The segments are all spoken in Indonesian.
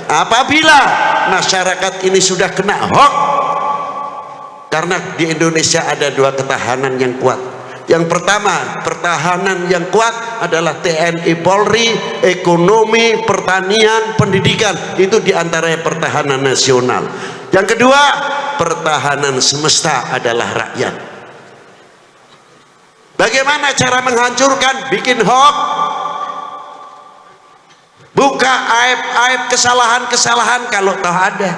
Apabila masyarakat ini sudah kena hoax, karena di Indonesia ada dua ketahanan yang kuat. Yang pertama, pertahanan yang kuat adalah TNI Polri, ekonomi, pertanian, pendidikan. Itu diantaranya pertahanan nasional. Yang kedua, pertahanan semesta adalah rakyat. Bagaimana cara menghancurkan? Bikin hoax, buka aib-aib, kesalahan-kesalahan kalau tahu ada,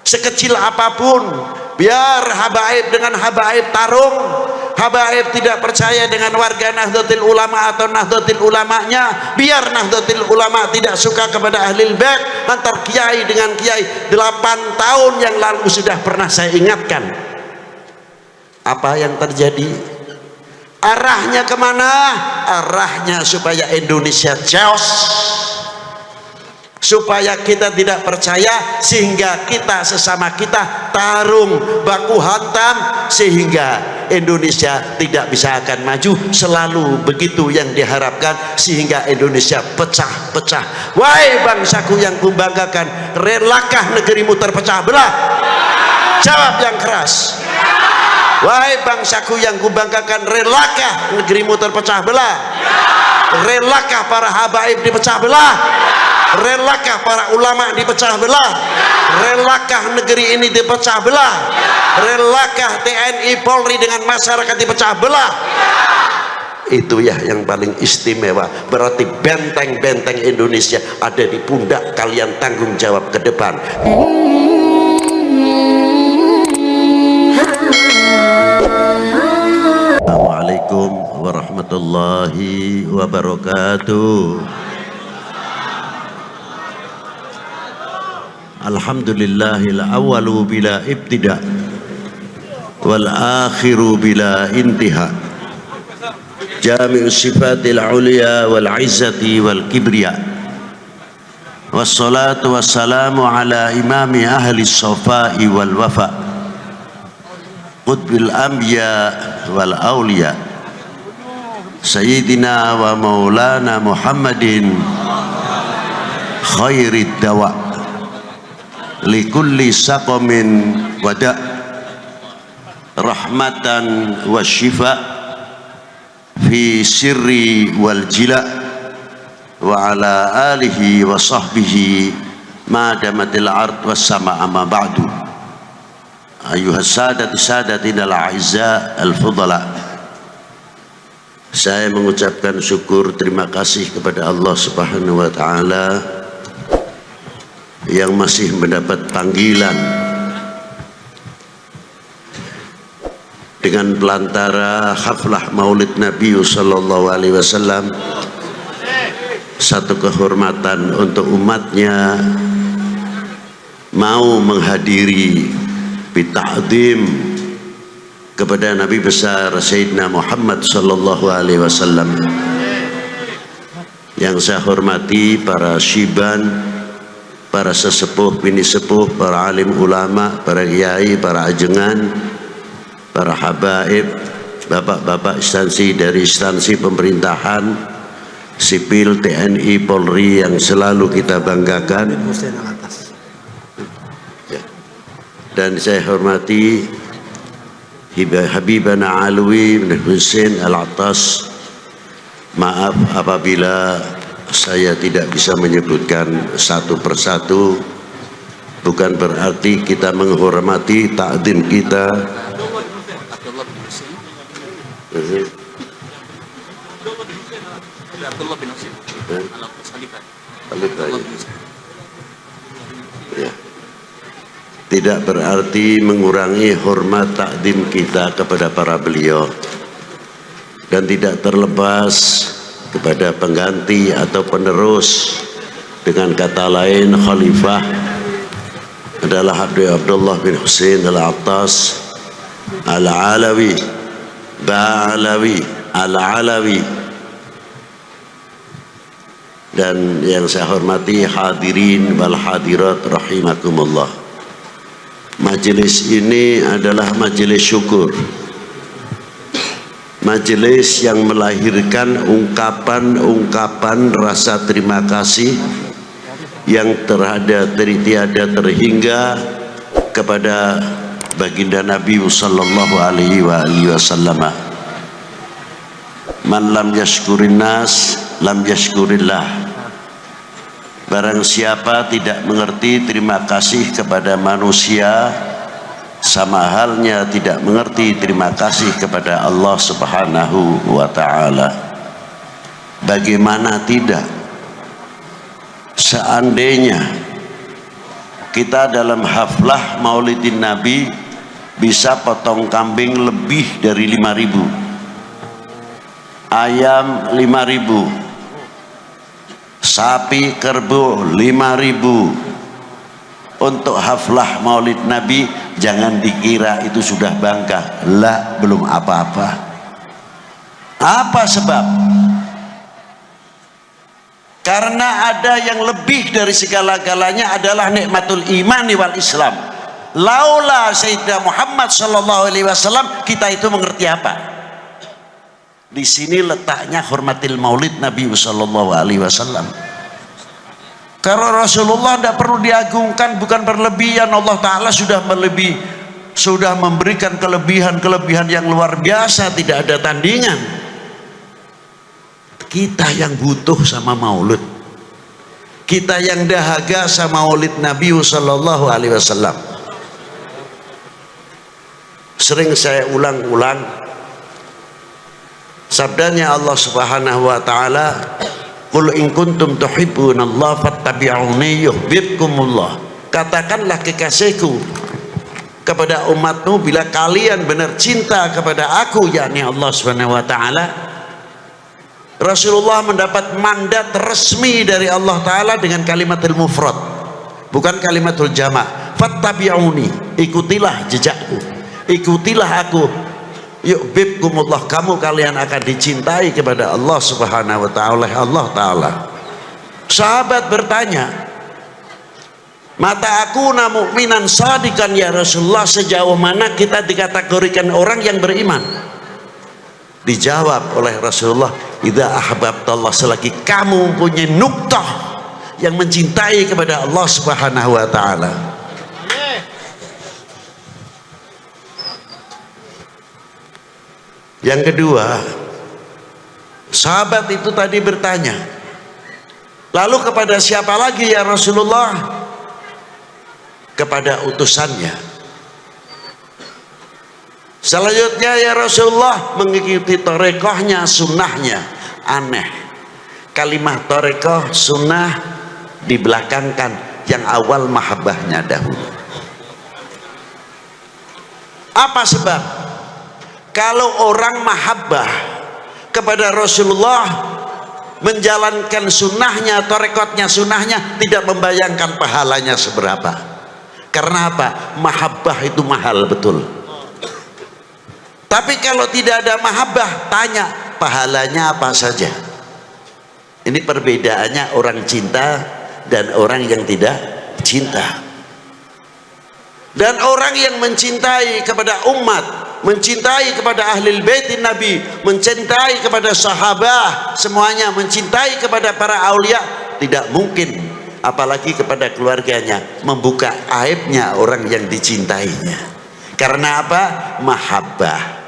sekecil apapun. Biar habaib dengan habaib tarung. Habaib tidak percaya dengan warga Nahdlatul Ulama atau Nahdlatul Ulamanya, biar Nahdlatul Ulama tidak suka kepada Ahlul Bait, antar kiai dengan kiai. 8 tahun yang lalu sudah pernah saya ingatkan. Apa yang terjadi? Arahnya kemana? Arahnya supaya Indonesia chaos, supaya kita tidak percaya, sehingga kita sesama kita tarung baku hantam, sehingga Indonesia tidak bisa akan maju. Selalu begitu yang diharapkan, sehingga Indonesia pecah-pecah. Wahai bangsaku yang kubanggakan, relakah negerimu terpecah belah? Jawab yang keras. Wahai bangsaku yang kubanggakan, relakah negerimu terpecah belah? Relakah para habaib dipecah belah? Relakah para ulama dipecah belah? Relakah negeri ini dipecah belah? Relakah TNI Polri dengan masyarakat dipecah belah? Itu ya yang paling istimewa. Berarti benteng-benteng Indonesia ada di pundak kalian, tanggung jawab ke depan. Assalamualaikum warahmatullahi wabarakatuh. Alhamdulillahil awwalu bila ibtida wal akhiru bila intiha, jami'us sifatil ulia wal izzati wal kibriya, wassalatu wassalamu ala imami ahli safai wal wafa, qutbil anbiya wal awliya, sayyidina wa maulana Muhammadin khairid dawa likulli saqamin wada, rahmatan wa syifa fi sirri wal jila, wa ala alihi wa sahbihi ma damatil ard was sama amma ba'du. Ayuhas sadatina al-a'izza al-fudala, saya mengucapkan syukur, terima kasih kepada Allah Subhanahu wa ta'ala yang masih mendapat panggilan dengan pelantara haflah Maulid Nabi sallallahu alaihi wasallam. Satu kehormatan untuk umatnya mau menghadiri bita'zim kepada Nabi besar Sayyidina Muhammad sallallahu alaihi wasallam. Yang saya hormati para syiban, para sesepuh, bini sepuh, para alim ulama, para kiai, para ajengan, para habaib, bapak-bapak instansi dari instansi pemerintahan, sipil, TNI, Polri yang selalu kita banggakan. Dan saya hormati Habibana Alwi bin Husain Al-Attas. Maaf apabila saya tidak bisa menyebutkan satu persatu, bukan berarti kita menghormati takdim kita. Ya. Tidak berarti mengurangi hormat takdim kita kepada para beliau, dan tidak terlepas kepada pengganti atau penerus. Dengan kata lain, khalifah adalah Habib Abdullah bin Husain Al-Attas Al-Alawi Ba'alawi Al-Alawi. Dan yang saya hormati hadirin wal hadirat rahimakumullah, majelis ini adalah majelis syukur, majelis yang melahirkan ungkapan-ungkapan rasa terima kasih yang tiada terhingga kepada baginda Nabi sallallahu alaihi wasallam. Man lam yashkurin nas lam yashkurillah. Barang siapa tidak mengerti terima kasih kepada manusia, sama halnya tidak mengerti terima kasih kepada Allah Subhanahu wa ta'ala. Bagaimana tidak, seandainya kita dalam haflah maulidin Nabi bisa potong kambing lebih dari 5.000, ayam 5.000, sapi kerbau 5.000 untuk haflah maulid Nabi, jangan dikira itu sudah bangga. Lah, belum apa-apa. Apa sebab? Karena ada yang lebih dari segala-galanya adalah nikmatul imani wal Islam. Laula Sayyidina Muhammad sallallahu alaihi wasallam, kita itu mengerti apa? Di sini letaknya hormatil maulid Nabi sallallahu alaihi wasallam. Karena Rasulullah tidak perlu diagungkan, bukan berlebihan. Allah Ta'ala sudah memberikan kelebihan-kelebihan yang luar biasa, tidak ada tandingan. Kita yang butuh sama maulid, kita yang dahaga sama maulid Nabi sallallahu alaihi wasallam. Sering saya ulang-ulang sabdanya Allah Subhanahu wa ta'ala, qul in kuntum tuhibbunallah fattabi'uni yuhibbukumullah. Katakanlah kekasihku kepada umatmu, bila kalian benar cinta kepada aku, yakni Allah Subhanahu wa ta'ala. Rasulullah mendapat mandat resmi dari Allah Ta'ala dengan kalimatul mufrad, bukan kalimatul jama'. Fattabi'uni, ikutilah jejakku, ikutilah aku, yuhibbukumullah, kalian akan dicintai kepada Allah Subhanahu wa ta'ala, Allah Ta'ala. Sahabat bertanya, mata aku mu'minan sadikan ya Rasulullah, sejauh mana kita dikategorikan orang yang beriman? Dijawab oleh Rasulullah, idza ahbabtallah, selagi kamu mempunyai nuktah yang mencintai kepada Allah Subhanahu wa ta'ala. Yang kedua, sahabat itu tadi bertanya, lalu kepada siapa lagi ya Rasulullah? Kepada utusannya. Selanjutnya ya Rasulullah, mengikuti torekohnya, sunnahnya. Aneh, kalimah torekoh sunnah dibelakangkan, yang awal mahabbahnya dahulu. Apa sebab? Kalau orang mahabbah kepada Rasulullah, menjalankan sunnahnya, torekotnya, sunnahnya, tidak membayangkan pahalanya seberapa. Karena apa? Mahabbah itu mahal betul. Tapi kalau tidak ada mahabbah, tanya pahalanya apa saja. Ini perbedaannya orang cinta dan orang yang tidak cinta. Dan orang yang mencintai kepada umat, mencintai kepada ahlul bait Nabi, mencintai kepada sahabat, semuanya mencintai kepada para aulia, tidak mungkin apalagi kepada keluarganya membuka aibnya orang yang dicintainya. Karena apa? Mahabbah.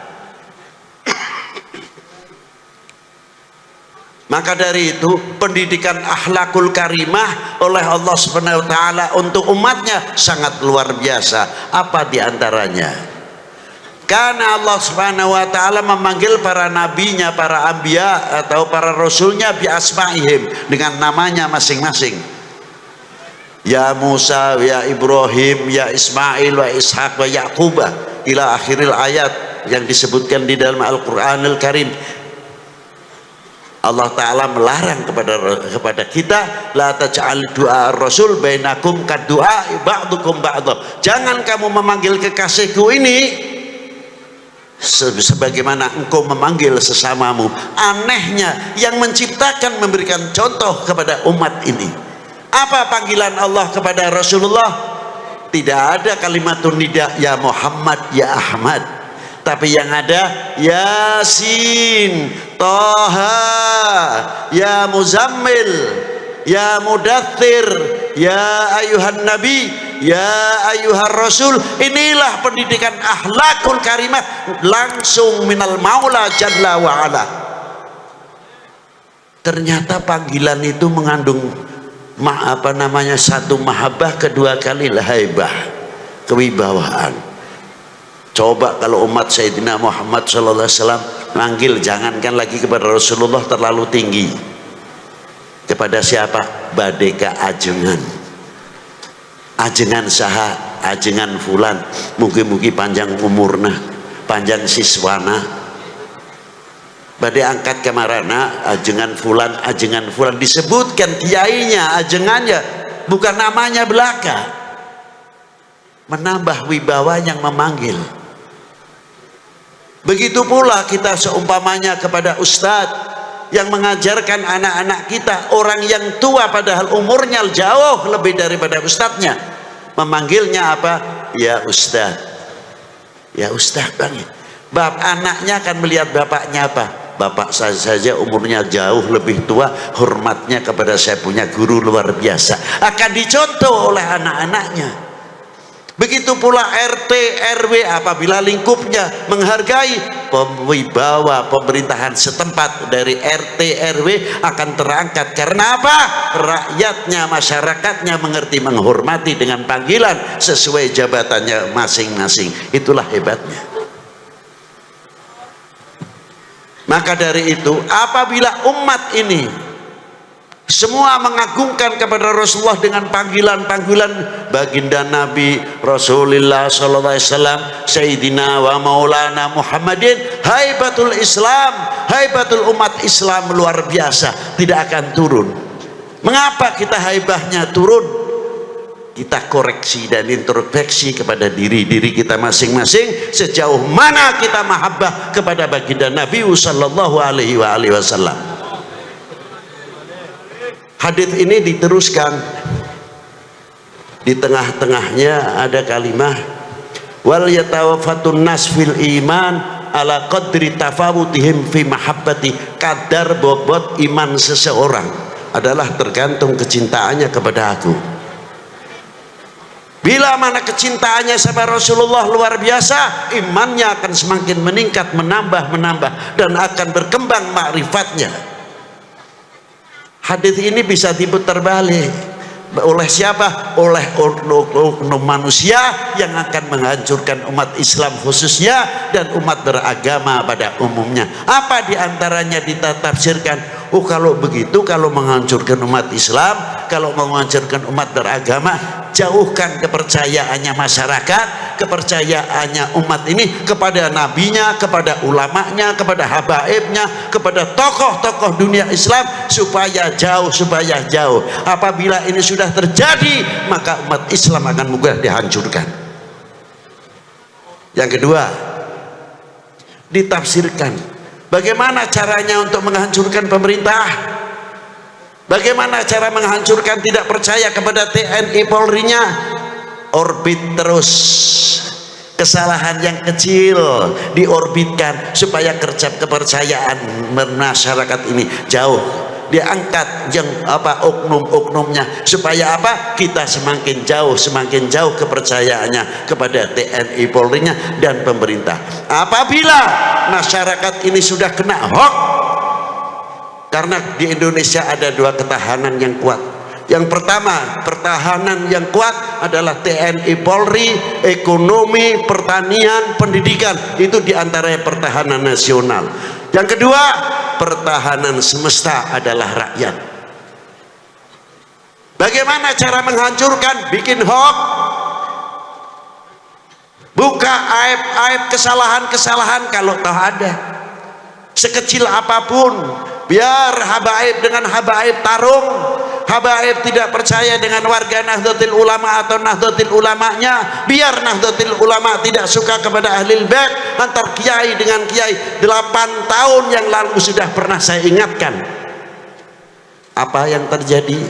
Maka dari itu, pendidikan akhlakul karimah oleh Allah Subhanahu wa ta'ala untuk umatnya sangat luar biasa. Apa diantaranya? Karena Allah Subhanahu wa ta'ala memanggil para nabinya, para anbiya atau para rasulnya bi asma'ihim, dengan namanya masing-masing. Ya Musa, ya Ibrahim, ya Ismail, wa Ishaq, wa Yaqubah, ila akhiril ayat yang disebutkan di dalam Al-Quranul Karim. Allah Ta'ala melarang kepada kita, la taj'al du'a rasul bainakum kaddu'a ba'dukum ba'dha. Jangan kamu memanggil kekasihku ini sebagaimana engkau memanggil sesamamu. Anehnya, yang menciptakan memberikan contoh kepada umat ini. Apa panggilan Allah kepada Rasulullah? Tidak ada kalimatun nida, ya Muhammad, ya Ahmad. Tapi yang ada Yasin, Toha, ya Muzammil, ya Mudaththir, ya ayuhan nabi, ya ayuhar rasul. Inilah pendidikan akhlakul karimah langsung minal maula jalla wa ala. Ternyata panggilan itu mengandung satu mahabbah, kedua kali haibah, kewibawaan. Coba kalau umat Sayyidina Muhammad SAW manggil, jangankan lagi kepada Rasulullah terlalu tinggi. Kepada siapa? Badeka ajengan, ajengan saha, ajengan fulan, mugi-mugi panjang umurna, panjang siswana. Badai angkat kemarana, ajengan fulan disebutkan kiainya, ajengannya, bukan namanya belaka. Menambah wibawa yang memanggil. Begitu pula kita seumpamanya kepada ustadz yang mengajarkan anak-anak kita, orang yang tua padahal umurnya jauh lebih daripada ustadznya, memanggilnya apa? Ya ustadz, ya ustadz bang. Anaknya akan melihat bapaknya apa? Bapak saya saja umurnya jauh lebih tua, hormatnya kepada saya punya guru luar biasa, akan dicontoh oleh anak-anaknya. Begitu pula RT RW apabila lingkupnya menghargai, wibawa pemerintahan setempat dari RT RW akan terangkat. Karena apa? Rakyatnya, masyarakatnya mengerti, menghormati dengan panggilan sesuai jabatannya masing-masing. Itulah hebatnya. Maka dari itu, apabila umat ini semua mengagungkan kepada Rasulullah dengan panggilan-panggilan baginda Nabi Rasulullah SAW, Sayyidina wa Maulana Muhammadin, haibatul Islam, haibatul umat Islam luar biasa, tidak akan turun. Mengapa kita haibahnya turun? Kita koreksi dan introspeksi kepada diri kita masing-masing, sejauh mana kita mahabbah kepada baginda Nabi sallallahu alaihi wasallam. Hadits ini diteruskan, di tengah-tengahnya ada kalimah wal yatawaffatun nas fil iman ala qadri tafawutihim fi mahabbati. Kadar bobot iman seseorang adalah tergantung kecintaannya kepada aku. Bila mana kecintaannya sama Rasulullah luar biasa, imannya akan semakin meningkat, menambah dan akan berkembang makrifatnya. Hadis ini bisa diputar balik oleh siapa? Oleh oknum manusia yang akan menghancurkan umat Islam khususnya dan umat beragama pada umumnya. Apa diantaranya ditafsirkan? Oh, kalau begitu, kalau menghancurkan umat Islam, kalau menghancurkan umat beragama, jauhkan kepercayaannya masyarakat, kepercayaannya umat ini kepada nabinya, kepada ulamanya, kepada habaibnya, kepada tokoh-tokoh dunia Islam, supaya jauh. Apabila ini sudah terjadi, maka umat Islam akan mudah dihancurkan. Yang kedua, ditafsirkan bagaimana caranya untuk menghancurkan pemerintah, bagaimana cara menghancurkan tidak percaya kepada TNI Polri-nya. Orbit terus, kesalahan yang kecil diorbitkan supaya kepercayaan masyarakat ini jauh. Diangkat yang oknum-oknumnya, supaya apa? Kita semakin jauh kepercayaannya kepada TNI Polri-nya dan pemerintah. Apabila masyarakat ini sudah kena hoax, karena di Indonesia ada dua ketahanan yang kuat. Yang pertama, pertahanan yang kuat adalah TNI Polri, ekonomi, pertanian, pendidikan, itu diantaranya pertahanan nasional. Yang kedua, pertahanan semesta adalah rakyat. Bagaimana cara menghancurkan? Bikin hoax, buka aib-aib, kesalahan-kesalahan kalau tahu ada, sekecil apapun. Biar habaib dengan habaib tarung, habaib tidak percaya dengan warga Nahdlatul Ulama atau Nahdlatul Ulamanya, biar Nahdlatul Ulama tidak suka kepada Ahlul Bait, antar kiai dengan kiai. 8 tahun yang lalu sudah pernah saya ingatkan. Apa yang terjadi?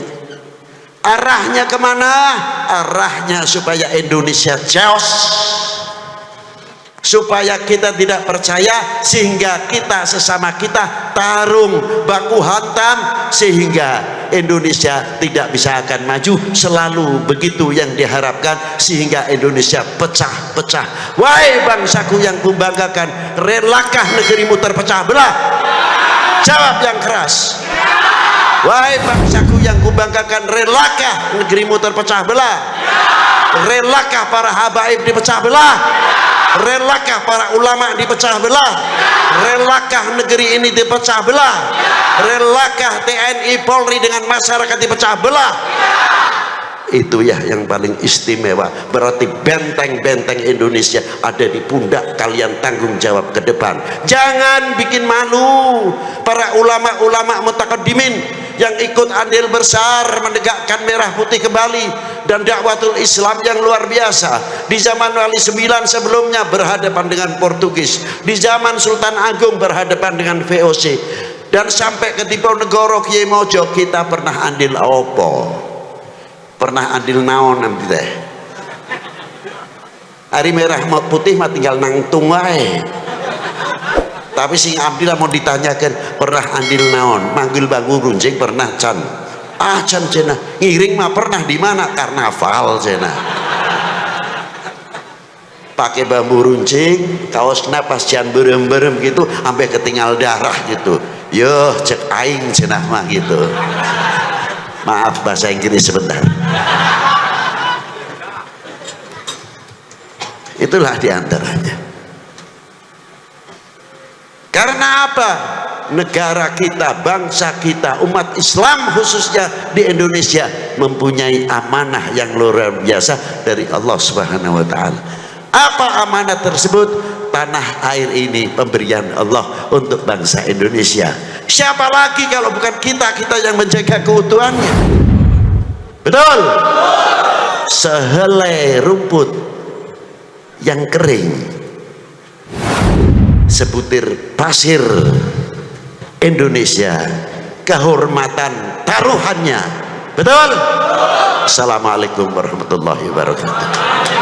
Arahnya kemana? Arahnya supaya Indonesia chaos, supaya kita tidak percaya, sehingga kita sesama kita tarung, baku hantam, sehingga Indonesia tidak bisa akan maju. Selalu begitu yang diharapkan, sehingga Indonesia pecah-pecah. Wahai bangsaku yang kubanggakan, relakah negerimu terpecah belah? Jawab yang keras. Wahai bangsaku yang kubanggakan, relakah negerimu terpecah belah? Relakah para habaib dipecah belah? Relakah para ulama dipecah belah? Relakah negeri ini dipecah belah? Relakah TNI Polri dengan masyarakat dipecah belah? Itu ya yang paling istimewa. Berarti benteng-benteng Indonesia ada di pundak kalian, tanggung jawab ke depan. Jangan bikin malu para ulama-ulama mutakaddimin yang ikut andil besar menegakkan merah putih kembali dan dakwatul Islam yang luar biasa. Di zaman Wali IX sebelumnya berhadapan dengan Portugis, di zaman Sultan Agung berhadapan dengan VOC, dan sampai ke Diponegoro Kiai Mojo kita pernah andil opo, pernah andil naon nanti teh. Hari merah putih mah tinggal nangtung wae. Tapi sing abdi lah mau ditanyakan pernah andil naon, manggil bambu runcing pernah can. Ah can cina, ngiring mah pernah di mana? Karnaval cina. Pakai bambu runcing, kaos napas can berem-berem gitu, sampai ketinggal darah gitu. Yo cek aing cina mah gitu. Maaf bahasa Inggris sebentar. Itulah diantaranya. Karena apa? Negara kita, bangsa kita, umat Islam khususnya di Indonesia mempunyai amanah yang luar biasa dari Allah Subhanahu wa taala. Apa amanah tersebut? Tanah air ini pemberian Allah untuk bangsa Indonesia. Siapa lagi kalau bukan kita yang menjaga keutuhannya? Betul? Sehelai rumput yang kering, sebutir pasir Indonesia, kehormatan taruhannya. Betul? Assalamualaikum warahmatullahi wabarakatuh.